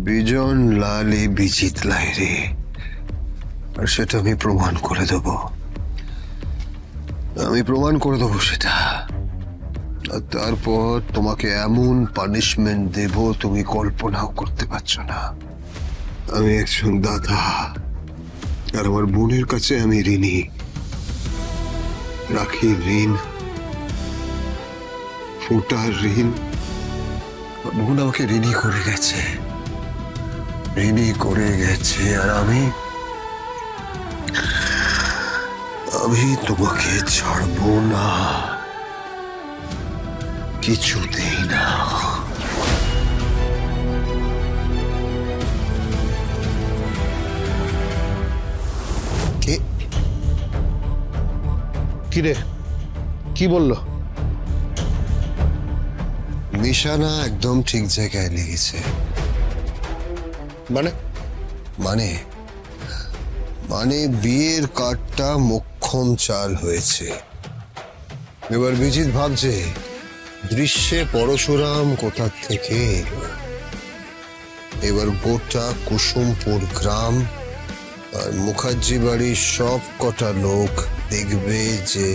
বিজন লালি বিজিত লাইরে, আর সেটা আমি প্রমাণ করে দেব। সেটা। আর তারপর তোমাকে এমন পানিশমেন্ট দেব তুমি কল্পনাও করতে পারছো না। আমি একজন দাদা, আর আমার বোনের কাছে আমি ঋণী। রাখির ঋণ, ফোটার ঋণ, বোন আমাকে ঋণী করে গেছে। আর আমি তোমাকে ছাড়বো না, কিছুতেই না। কি রে, কি বললো? নিশানা একদম ঠিক জায়গায় লেগেছে। মানে মানে মানে বিয়ের কার্ডটা মোক্ষম চাল হয়েছে। এবার বিজিত ভাবছে দৃশ্যে পরশুরাম কোথা থেকে এলো। এবার গোটা কুসুমপুর গ্রাম আর মুখার্জি বাড়ির সব কটা লোক দেখবে যে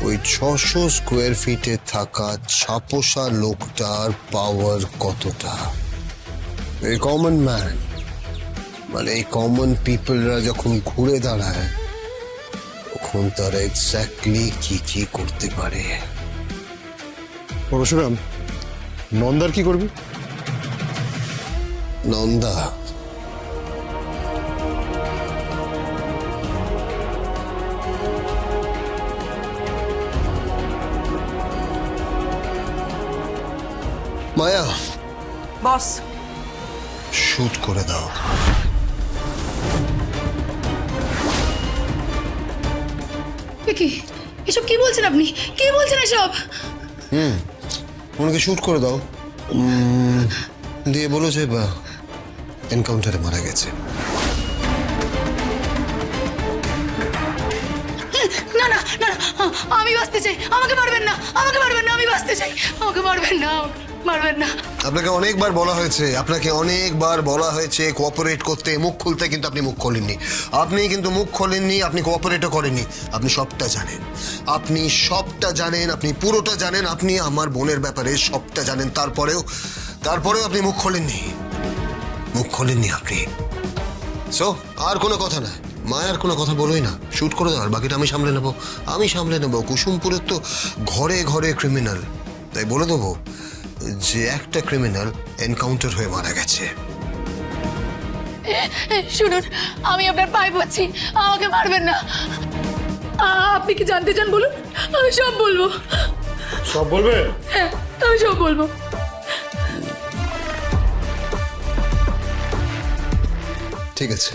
ওই 600 স্কোয়ার ফিটে থাকা ছাপোষা লোকটার পাওয়ার কতটা। এই কমন ম্যান, মানে এই কমন পিপলরা যখন ঘুরে দাঁড়ায় তখন তারা এক্স্যাক্টলি কি করতে পারে। পরশুরাম, নন্দার কি করবি? নন্দা মায়া, বস, শুট করে দাও। কি এসব কি বলছেন আপনি? কি বলছেন এসব? ওনাকে শুট করে দাও, দিয়ে বলো যে এনকাউন্টারে মারা গেছে। না না না, আমি বাঁচতে চাই, আমাকে মারবেন না, আমি বাঁচতে চাই, আমাকে মারবেন না। আপনাকে অনেকবার বলা হয়েছে কোঅপারেট করতে, মুখ খুলতে, কিন্তু আপনি মুখ খোলেননি। আপনি কোঅপারেটও করেননি। আপনি সবটা জানেন, আপনি পুরোটা জানেন, আপনি আমার বোনের ব্যাপারে সবটা জানেন। তারপরেও আপনি মুখ খোলেননি আপনি। সো আর কোনো কথা না, মায়ার কোনো কথা বলোই না, শুট করে দাও, আর বাকিটা আমি সামলে নেবো। কুসুমপুরের তো ঘরে ঘরে ক্রিমিনাল, তাই বলে দেবো যে একটা ক্রিমিনাল এনকাউন্টার হয়ে মারা গেছে। শুনুন, আমি আপনার পায়ে পড়ছি, আমাকে মারবেন না। আপনি কি জানতে চান বলুন, আমি সব বলবো। সব বলবে? হ্যাঁ, আমি সব বলবো। ঠিক আছে,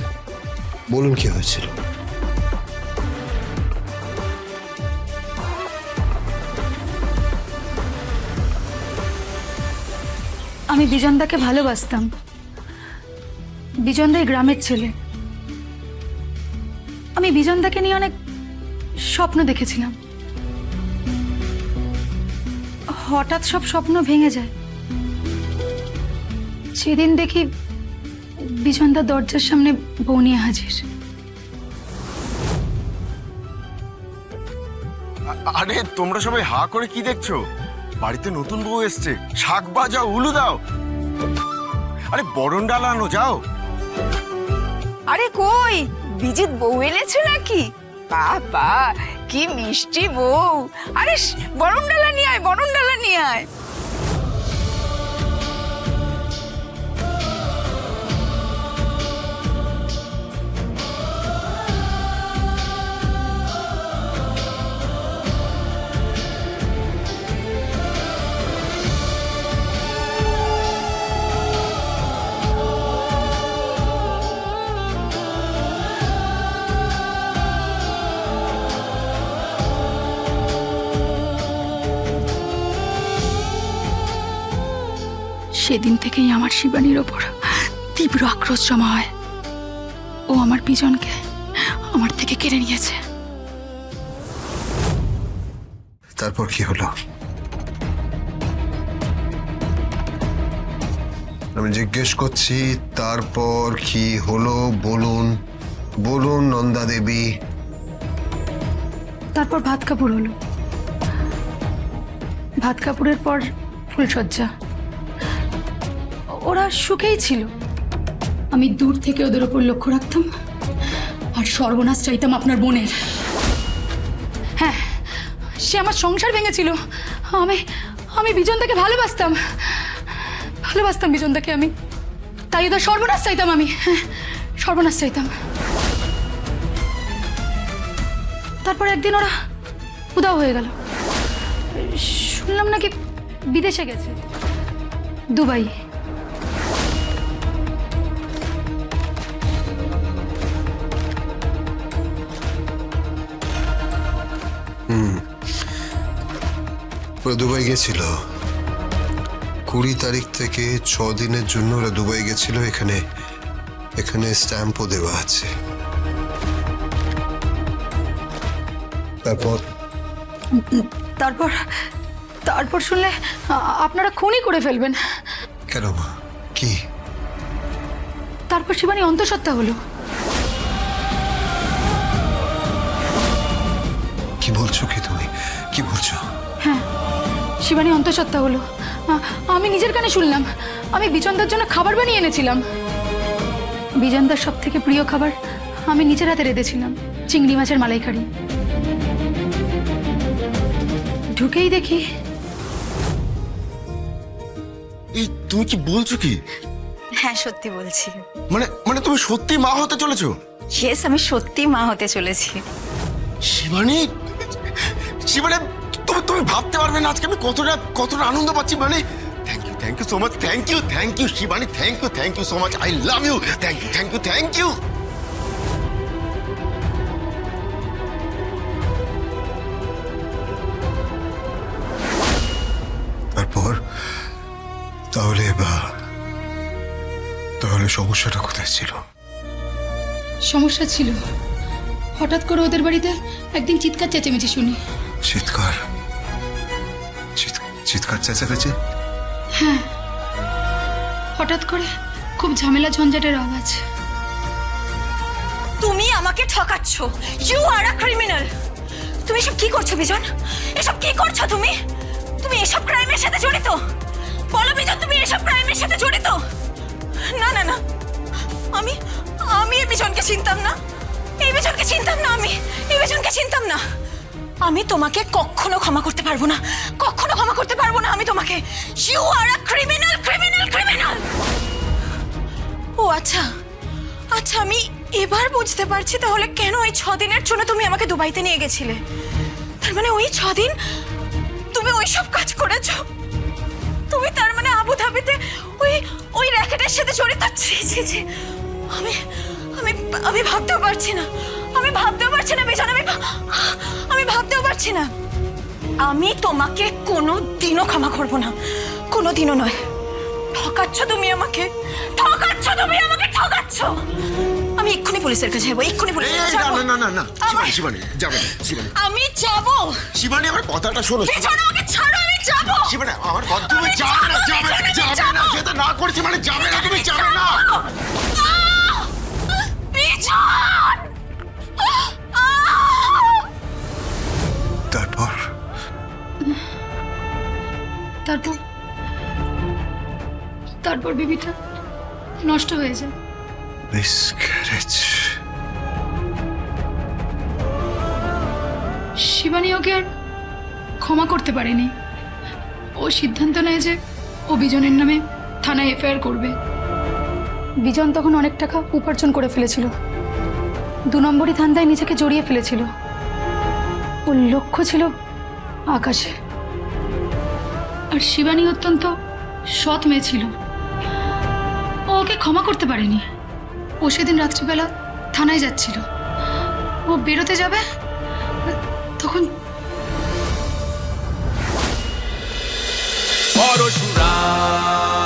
বলুন কি হয়েছিল। আমি বিজনদাকে ভালোবাসতাম। বিজনদা এই গ্রামের ছেলে। আমি বিজনদাকে নিয়ে অনেক স্বপ্ন দেখেছিলাম। হঠাৎ সব স্বপ্ন ভেঙে যায়। সেদিন দেখি বিজনদা দরজার সামনে বউ নিয়ে হাজির। আরে তোমরা সবাই হা করে কি দেখছো? বাড়িতে নতুন বউ এসছে, শাক বাজাও, উলু দাও। আরে বরণ ডালা আনো, যাও। আরে কই, বিজিত বউ এনেছে নাকি? বাবা কি মিষ্টি বউ! আরে বরণ ডালা নিয়ে আয়। সেদিন থেকেই আমার শিবানীর ওপর তীব্র আক্রোশ জমা হয়। ও আমার বিজনকে আমার থেকে কেড়ে নিয়েছে। তারপর কি হলো? আমি জিজ্ঞেস করছি তারপর কি হলো বলুন, বলুন নন্দা দেবী। তারপর ভাত কাপড় হলো, ভাত কাপড়ের পর ফুলসজ্জা। ওরা সুখেই ছিল, আমি দূর থেকে ওদের ওপর লক্ষ্য রাখতাম আর সর্বনাশ চাইতাম আপনার বোনের। হ্যাঁ, সে আমার সংসার ভেঙেছিল। আমি বিজনদাকে ভালোবাসতাম বিজনদাকে আমি, তাই ওদের সর্বনাশ চাইতাম। আমি সর্বনাশ চাইতাম। তারপর একদিন ওরা উধাও হয়ে গেল। শুনলাম নাকি বিদেশে গেছে, দুবাই। ওরা দুবাই গেছিল 20 তারিখ থেকে 6 দিনের জন্য। ওরা দুবাই গেছিল, এখানে স্ট্যাম্পও দেওয়া আছে। তারপর শুনলে আপনারা খুনই করে ফেলবেন। কেন মা, কি? তারপর শিবানী অন্তঃসত্ত্বা হলো। কি বলছো কি তুমি, কি বলছো? হ্যাঁ, শিবানী অন্তঃসত্ত্বা হলো। আমি নিজের কানে শুনলাম। আমি বিজনদার জন্য খাবার বানিয়ে এনেছিলাম। বিজনদার সব থেকে প্রিয় খাবার আমি নিজের হাতে রেঁধেছিলাম, চিংড়ি মাছের মালাইকারি। ঢুকেই দেখি। এই তুমি কি বলছো কি? হ্যাঁ, সত্যি বলছি। মানে তুমি সত্যি মা হতে চলেছো? ইয়েস, আমি সত্যি মা হতে চলেছি। শিবানী, শিবানী, তুমি ভাবতে পারবে না আজকে আমি কতটা আনন্দ পাচ্ছি। মানে thank you so much, thank you Shivani, thank you so much, I love you, thank you. তারপর তাহলে সমস্যাটা কোথায় ছিল? সমস্যা ছিল, হঠাৎ করে ওদের বাড়িতে একদিন চিৎকার চেঁচেমেচি শুনি। চিৎকার চেঁচামেচি? হ্যাঁ, হঠাৎ করে খুব ঝামেলা ঝঞ্ঝাটের আওয়াজ। তুমি আমাকে ঠকাচ্ছ। You R a criminal. তুমি এসব কি করছো বিজন? এসব কি করছো তুমি? তুমি এসব ক্রাইমের সাথে জড়িত? বলো বিজন, তুমি এসব ক্রাইমের সাথে জড়িত? না না না, আমি এই বিজনকে চিনতাম না। এই বিজনকে চিনতাম না। আমি তোমাকে কখনো ক্ষমা করতে পারবো না, কখনো ক্ষমা করতে পারবো না আমি তোমাকে। You R a criminal. ও আচ্ছা, আমি এবার বুঝতে পারছি তাহলে কেন ওই 6 দিনের জন্য তুমি আমাকে দুবাইতে নিয়ে গেছিলে। তার মানে ওই 6 দিন তুমি ওই সব কাজ করেছো। তুমি তার মানে আবুধাবিতে ওই র্যাকেটের সাথে জড়িত। ছি, আমি ভাবতেও পারছি না। বিজন, আমি ভাবতেও পারছি না। আমি তোমাকে কোনোদিনও ক্ষমা করবো না, কোনোদিনও নয়। ঠকাচ্ছ তুমি আমাকে। আমি এক্ষুনি পুলিশের কাছে যাবো, এক্ষুনি পুলিশের কাছে যাবো। না শিবানী, যাবে না শিবানী। আমি যাবো। শিবানী, আমার কথাটা শোনো। বিজন, আমাকে ছাড়ো, আমি যাবো। শিবানী, আমার কথা, তুমি যাবে না, যেতে না করেছি মানে যাবে না, তুমি যাবে না। বিজন! তারপর বেবিটা নষ্ট হয়ে যায়। শিবানী ওকে আর ক্ষমা করতে পারেনি। ও সিদ্ধান্ত নেয় যে ও বিজনের নামে থানায় এফআইআর করবে। বিজন তখন অনেক টাকা উপার্জন করে ফেলেছিল, 2 নম্বরই ধান্দায় নিজেকে জড়িয়ে ফেলেছিল। ওর লক্ষ্য ছিল আকাশে। আর শিবানী অত্যন্ত সৎ মেয়ে ছিল, ও ওকে ক্ষমা করতে পারেনি। ও সেদিন রাত্রিবেলা থানায় যাচ্ছিল। ও বেরোতে যাবে, তখন পরশুরাম